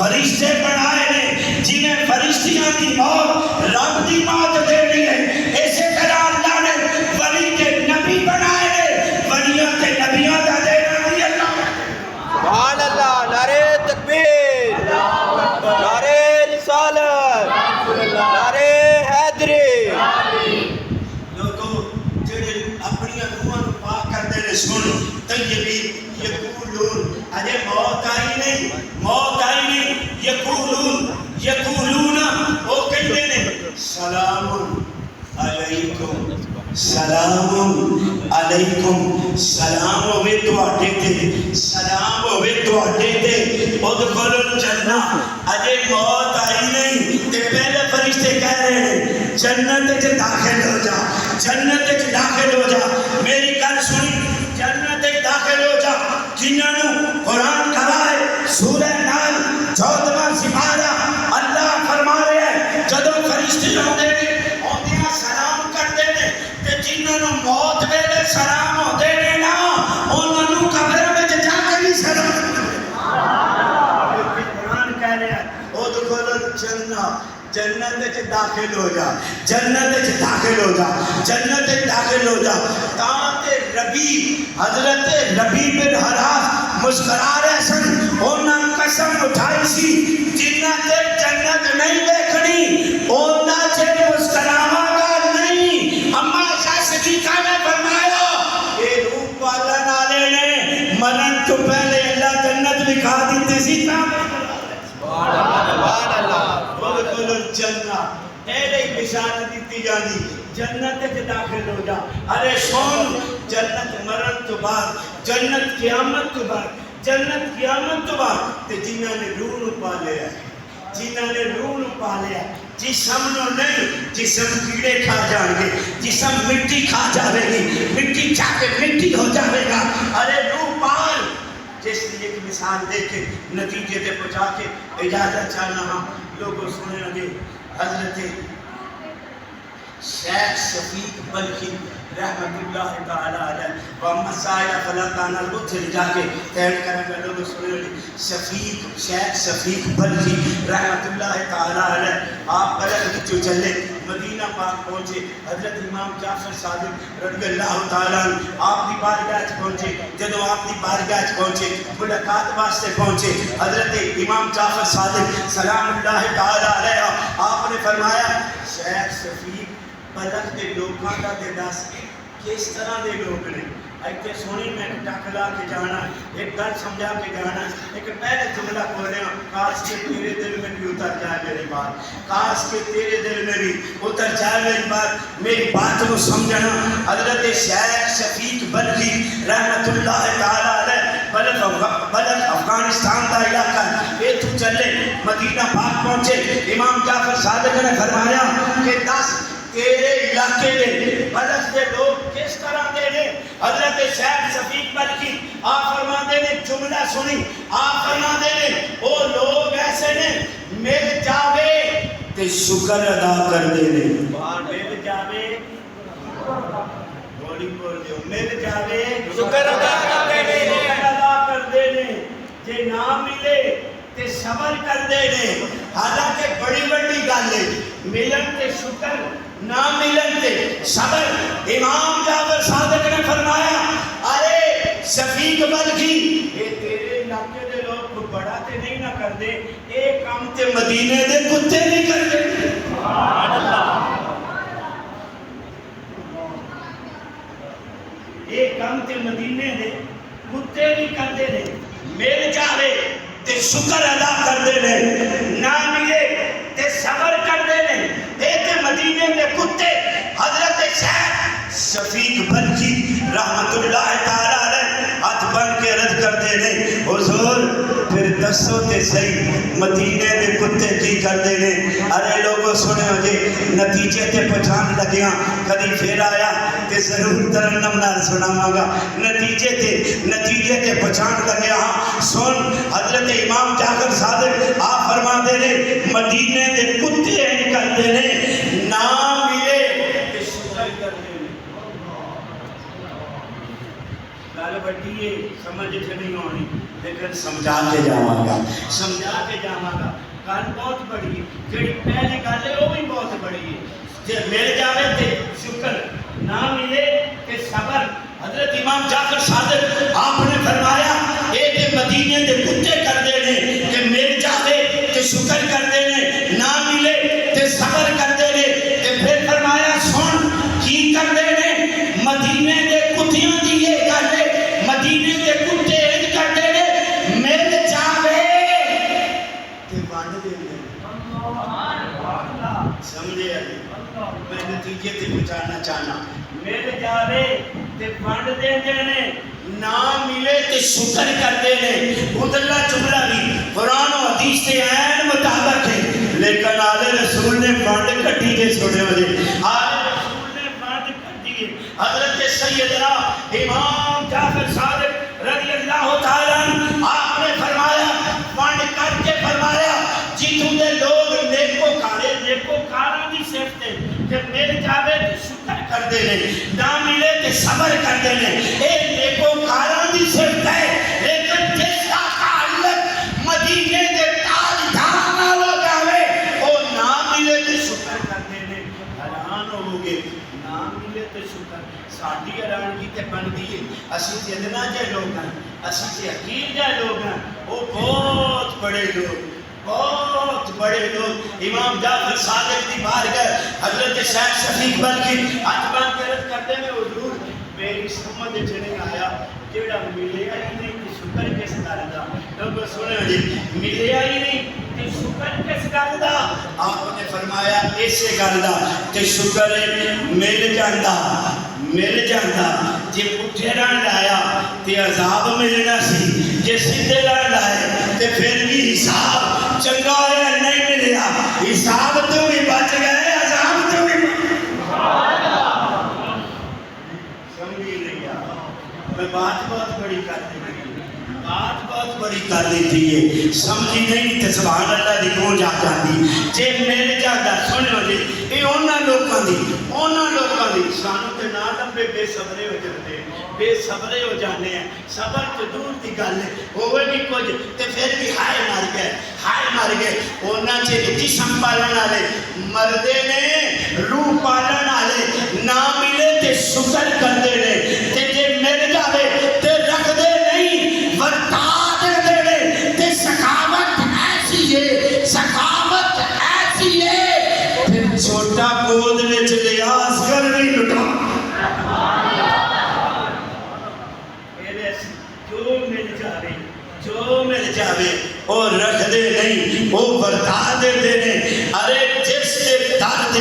فرشتے بنائے نے جنہیں فرشتیاں کی موت رب دی موت دینی ہے، اسی طرح اللہ نے ولی کے نبی بنائے نے ولیوں کے نبیوں کا دینا بھی اللہ نے۔ سبحان اللہ، نعرہ تکبیر، نعرہ رسالت، نعرہ حیدری۔ لوگوں جڑے اپنی روحاں پاک کر دے سن طیبین یقولون، اجے موت آئی نہیں، موت آئی نہیں، یقولون وہ کہتے ہیں سلام علیکم، سلام علیکم، سلام ہوئے تواڈے تے، سلام ہوئے تواڈے تے، ادخلوا الجنہ۔ اجے موت آئی نہیں تے پہلے فرشتے کہہ رہے ہیں جنت وچ داخل ہو جا، جنت وچ داخل ہو جا۔ میری گل سنی، جنت وچ داخل ہو جا جنہاں نوں قرآن کہا ہے سورہ نحل 14واں سپارہ، اللہ فرما رہا ہے جدوں فرشتے آندے نے آندیاں سلام کردے نے تے جنہاں نوں موت ویلے سلام ہوندے نے نا انہاں نوں قبر وچ جا کے بھی سلام قرآن کہہ رہا ہے ادخلوا الجنہ، جنت وچ داخل ہو جا، جنت وچ داخل ہو جا، جنت وچ داخل ہو جا۔ تاں تے ربی حضرت ربی بن حراس مسکرا رہے سن، انہاں قسم اٹھائی سی جنہاں تے جنت نہیں دیکھنی انہاں تے مسکراواں گا نہیں۔ اما شاہ صدیقہ نے فرمایا اے روح پالن والے نے مرن تو پہلے اللہ جنت دکھا دیتی سی تا سبحان اللہ، ادخلوا الجنہ، پہلے ہی بشارت دیتی جاندی جنت وچ داخل ہو جا۔ ارے سن، جنت مرن تو بعد، جنت قیامت تو بعد، جنت قیامت تو بعد تے جنہاں نے روح نوں پالیا ہے، جنہاں نے روح نوں پالیا، جسم نوں نہیں، جسم کیڑے کھا جان گے، جسم مٹی کھا جاوے گی، مٹی چا کے مٹی ہو جاوے گا۔ ارے روح پال، جس کی ایک مثال دے کے نتیجے تے پہنچا کے اجازت چاہنا ہم لوگوں سنے لگے۔ حضرت شیخ شفیق بلخی رحمت اللہ تعالی علیہ محمد سائلہ فلا تانا اتھے جا کے تیڑ کریں گے لوگوں سنے لگے شفیق شیخ شفیق بلخی رحمت اللہ تعالی علیہ آپ بلد کچھو چلے مدینہ پاک پہنچے، حضرت امام جعفر صادق رضی اللہ تعالیٰ آپ دی بارگاہ پہنچے، جدو آپ دی بارگاہ پہنچے ملاقات واسطے پہنچے، حضرت امام جعفر صادق سلام اللہ تعالیٰ علیہ آپ نے فرمایا شیخ شفیق بلد کے لوگاں کا دے دس کس طرح دے لوگ نے ایتے سونی میں ٹکلا کے جانا، ایک گل سمجھا کے جانا، ایک پہلے جملہ بول رہے ہیں کاش کے تیرے دل میں بھی اتر جائے میری بات، کاش کے تیرے دل میں بھی اتر جائے میری بات، میری بات کو سمجھنا۔ حضرت شیخ شفیق بلخی رحمت اللہ تعالیٰ علیہ بلد افغانستان کا علاقہ یہ تو چلے مدینہ پاک پہنچے، امام جعفر صادق نے فرمایا کہ دس تیرے علاقے دے بلد کے لوگ کس طرح دے نے؟ حضرت شیخ شفیق بلخی آپ فرما دے نے جملہ سنی، آپ فرما دے نے وہ لوگ ایسے نے مل جاوے تے شکر ادا کر دے نے، مل جاوے بولی بول دیو، مل جاوے شکر ادا کر دے نے، شکر ادا کر دے نے، جے نہ ملے تے صبر کر دے نے۔ حالانکہ بڑی بڑی گل ہے ملن تے شکر، نہ ملن تے صبر۔ امام جعفر صادق نے فرمایا ارے شفیق بلخی یہ تیرے علاقے دے لوگ کو بڑا تے نہیں نہ کر دے، ایک کام تے مدینے دے کتے نہیں کر دے۔ سبحان اللہ، ایک کام تے مدینے دے کتے نہیں کر دے نے، مل جاوے تے شکر ادا کر دے نے، نہ ملے تے صبر کر دے نے، تے مدینے دے کتے۔ حضرت شیخ شفیق بلخی رحمت اللہ تعالیٰ علیہ ہاتھ بن کے رد کر دے نے حضور پھر دسو تے صحیح مدینے دے کتے کی کر دے نے؟ ارے لوگوں سنے ہو جے نتیجے تے پہچان لگیاں کدی پھر آیا کہ ضرور ترنم نال سناواں گا، نتیجے تے پہچان لگیا ہاں سن۔ حضرت امام جعفر صادق آپ فرما دے نے مدینے دے کتے ہیں کر دے نے، نہ ملے تے شکر کر دے نے۔ گل بڑی ہے سمجھ نہیں آنی۔ لیکن سمجھا کے جاواں گا، سمجھا کے جاواں گا۔ گل بہت بڑی ہے، جڑی پہلی گل ہے وہ بھی بہت بڑی ہے۔ جے مل جاوے تے شکر، نہ ملے تے صبر۔ حضرت امام جعفر صادق آپ نے فرمایا اے تے مدینے دے کتے کر دینے کہ مل جاوے تے شکر کر دینے، نہ ملے تے صبر کر دینے۔ تے پھر فرمایا سن کی کر دینے، مدینے دے کتیاں دی یہ گل ہے، مدینے دے کتے انج کر دینے مل جاوے تے ونڈ دینے۔ سمجھے علی، میں نتیجے تے پہنچانا چاہنا، مل جاوے تے ونڈ دینے، نہ ملے تے شکر کر دینے۔ ادھرلا جملہ بھی قرآن و حدیث سے عین مطابق ہے، لیکن آل رسول نے ونڈ کٹی دے سنے وجہ، آل رسول نے ونڈ کٹی ہے۔ حضرت سیدنا امام جعفر صادق رضی اللہ تعالیٰ عنہ آپ نے فرمایا، ونڈ کر کے فرمایا جتوں دے لوگ نیکوکاراں دی صفت ہے کہ مل جاوے تے شکر کر دینے، نہ ملے تے صبر کر دینے۔ اے نیکوکاراں دی صفت ہے، لیکن جس کا تعلق مدینے دے تاجدار نال ہو جاوے او نہ ملے تے شکر کر دینے۔ حیران ہو گے، نہ ملے تے شکر۔ ساڈی حیرانگی تے بندی ہے، اسی تے ادنا جے لوگ ہیں، اسی تے حقیر جے لوگ ہیں، وہ بہت بڑے لوگ، بہت بڑے لوگ۔ امام جعفر صادق دی بارگاہ حضرت شیخ شفیق بلخی اتبان کرت کرتے میں حضور میری سمجھ نہیں آیا جیڑا ملیا ہی نہیں تے شکر کس گل دا۔ لوگوں سنے جی، ملیا ہی نہیں تے شکر کس گل دا؟ آپ نے فرمایا ایسے گل دا کہ شکر مل جاندا، مل جاندا۔ جے پٹھے رن لایا تے عذاب ملنا سی، جے سیدھے رن لائے تے پھر بھی حساب چنگا ہے نہیں ملیا، حساب تو بھی بچ گئے، عذاب تو بھی سمجھی نہیں آ۔ میں بات بہت بڑی کر دی تھی، بات بہت بڑی کر دی تھی، یہ سمجھی نہیں تے سبحان اللہ دی پہنچ آ جاتی۔ جے مل جاتا سنو جی، یہ انہاں لوکاں دی سانو تے نہ لمبے بے صبرے ہو جاتے ہیں، بے صبرے ہو جانے ہیں۔ صبر تو دور دی گل ہے، ہوئے بھی کچھ تے پھر بھی ہائے مر گئے، ہائے مر گئے۔ انہاں چ جسم پالن والے مردے نے، روح پالن والے نہ ملے تے شکر کردے نے، تے جے مل جاوے تے رکھ دے نہیں، ورتا دے نے۔ تے سخاوت ایسی ہے، سخاوت ایسی ہے، پھر چھوٹا گود وچ لیاس کر نہیں لٹا۔ جو مل جاوے اور رکھ دے نہیں، وہ ورتا دے دینے۔ ارے جس دے درد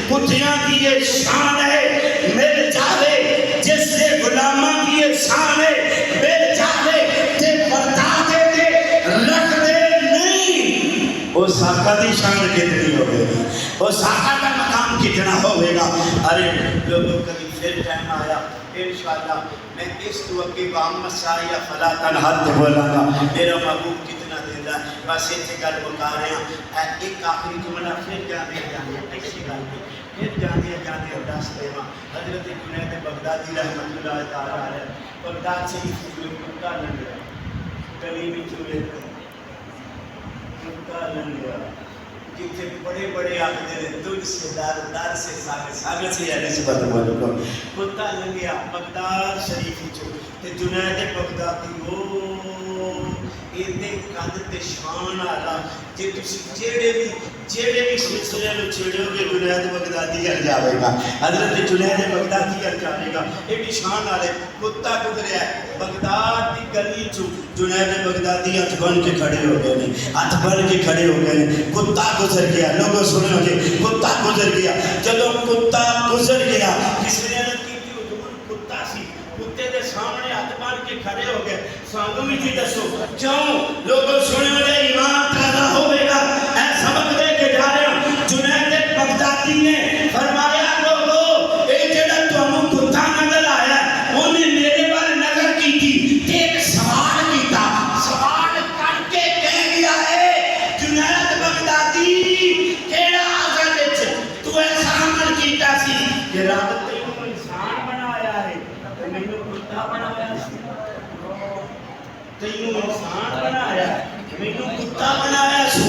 کتیاں کی یہ شان ہے، مل جاوے جس دے غلاماں کی یہ شان ہے، مل جاوے تے ورتا دے دے، رکھ دے نہیں۔ وہ ساکہ دی شان کتنی ہوگی، وہ ساکہ کا مقام کتنا ہوگا۔ ارے لوگوں کبھی پھر ٹائم آیا انشاءاللہ میں اس توقع بام مسائیہ فلا تنہر بولا گا، میرا محبوب کتنا دیدہ ہے۔ بس ایسے گل بکا رہے ہیں، ایک آخری جملہ پھر جانے ایسی گل میں پھر جانے دس دیواں۔ حضرت جنید بغدادی رحمت اللہ تعالیٰ علیہ بغداد سے ہی کتا لن گیا، گلی میں چولے کتا لن گیا، جتنے بڑے بڑے آگے دے دل سے دار سے ساگت سے یا نسبت بولو کو کتا لنگیا بغداد شریفی چو تے جنید بغدادی ایدے قد تے شان آلا جے تسی جیڑے بھی سلسلے میں چھڑے ہوگے جنید بغدادی ہر جاوے گا، حضرت جنید بغدادی ہر جاوے گا۔ ایڈی شان آلے کتا گزریا ہے بغداد دی گلی چو، جنید بغدادی ہاتھ بن کے کھڑے ہو گئے ہیں، ہاتھ بن کے کھڑے ہو گئے ہیں۔ کتا گزر گیا، لوگوں سنے ہوگے کتا گزر گیا۔ جدو کتا گزر گیا کس نے عرض کی تھی حضور کتا سی، کتے دے سامنے ہاتھ بن کے کھڑے ہو گئے، سانگو بھی تھی دسو کیوں؟ لوگوں سنے ہوگے ایمان پیدا ہوئے گا۔ اے سبق دے کے جا رہے ہیں، جنید بغدادی نے فرمایا لوگوں اے جڑا تمہیں کتا نظر آیا انہیں میرے بار نظر کی تھی تے ایک سوال کیتا، سوال کر کے کہہ گیا ہے جنید بغدادی کیڑا آزر لچ تو ایسا عمل کیتا سی کہ رب تیوں انسان بنایا ہے تو میں نے کتا بنایا سی۔ تینوں انسان بنایا مینوں کتا بنایا سو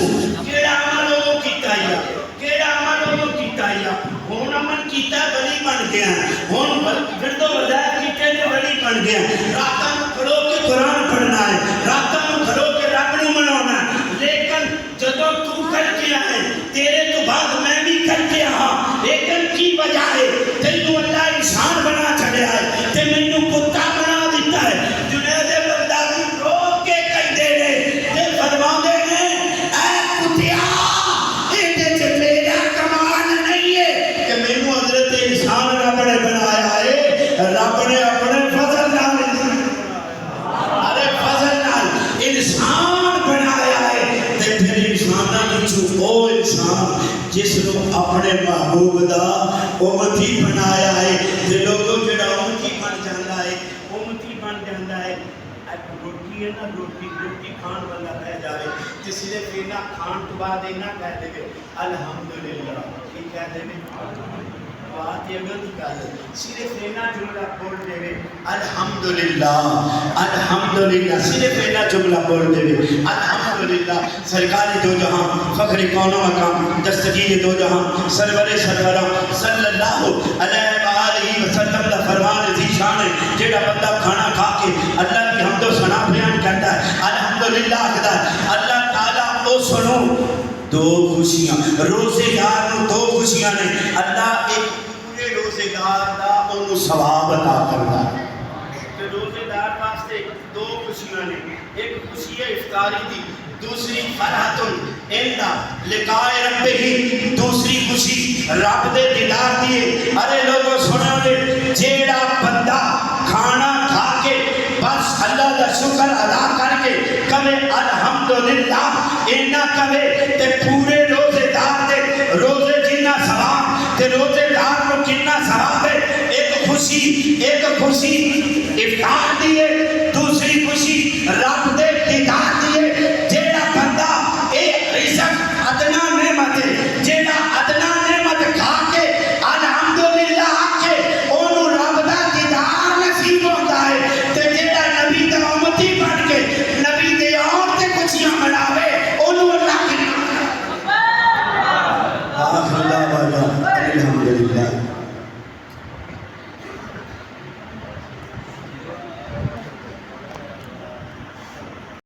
کیڑا عمل وہ کیتا یا کیڑا عمل وہ کیتا یا ہن عمل کیتا ولی بن گیا ہن پھر تو وظائف کیتے تے ولی بن گیا راتاں نوں کھڑو کے قرآن پڑھنا ہے راتاں نوں کھڑو کے رب نوں مناونا لیکن جدوں تو کر کے آئے تیرے تو بعد میں بھی کر کے آہاں لیکن کی وجہ ہے تینوں اللہ انسان بنا چھڑیا ہے تے مینوں کتا بنا دیتا ہے جنید بغدادی رو کے کہندے نے تے فرماندے نے اے کتیا ایڈے تے میرا کمال نہیں ہے کہ مینوں حضرت انسان رب نے بنایا ہے رب نے اپنے فضل نال ارے فضل نال انسان بنایا ہے تے پھر انساناں وچوں او انسان جس نو اپنے محبوب دا امتی بنایا ہے تے لوگوں جڑا امتی بن جاندا ہے امتی بن جاندا ہے روٹی ہے نا روٹی کھان والا رہ جائے تے صرف اینا کھان تو بعد اینا کہہ دے الحمدللہ کی کہہ دے بات یہ گل گل صرف اینا جملہ بول دے الحمدللہ الحمدللہ صرف اینا جملہ بول دے الحمدللہ سرکار دو جہاں فخر کون و مقام دستگیر دو جہاں سرور سروراں صلی اللہ علیہ وآلہ وسلم دا فرمان ذی شان ہے جیڑا بندہ کھانا کھا کے اللہ کی حمد و ثنا بیان کرتا ہے الحمدللہ کہتا ہے اللہ تعالیٰ او سنو دو خوشیاں روزے دار نو دو خوشیاں نے اللہ ایک پورے روزے دار دا انہوں ثواب عطا کرتا ہے تو روزے دار واسطے دو خوشیاں نے ایک خوشی ہے افطاری دی دوسری فرحتن اندہ لقائے رب ہی دوسری خوشی رب دے دیدار دیئے ارے لوگوں سنو دے جیڑا بندہ کھانا کھا کے بس اللہ دا شکر ادا کر کے کبھے الحمدللہ اینا کبھے تے پورے روزے دار دے روزے جنہ ثواب تے روزے دار کو کتنا ثواب ہے ایک خوشی افطار دیئے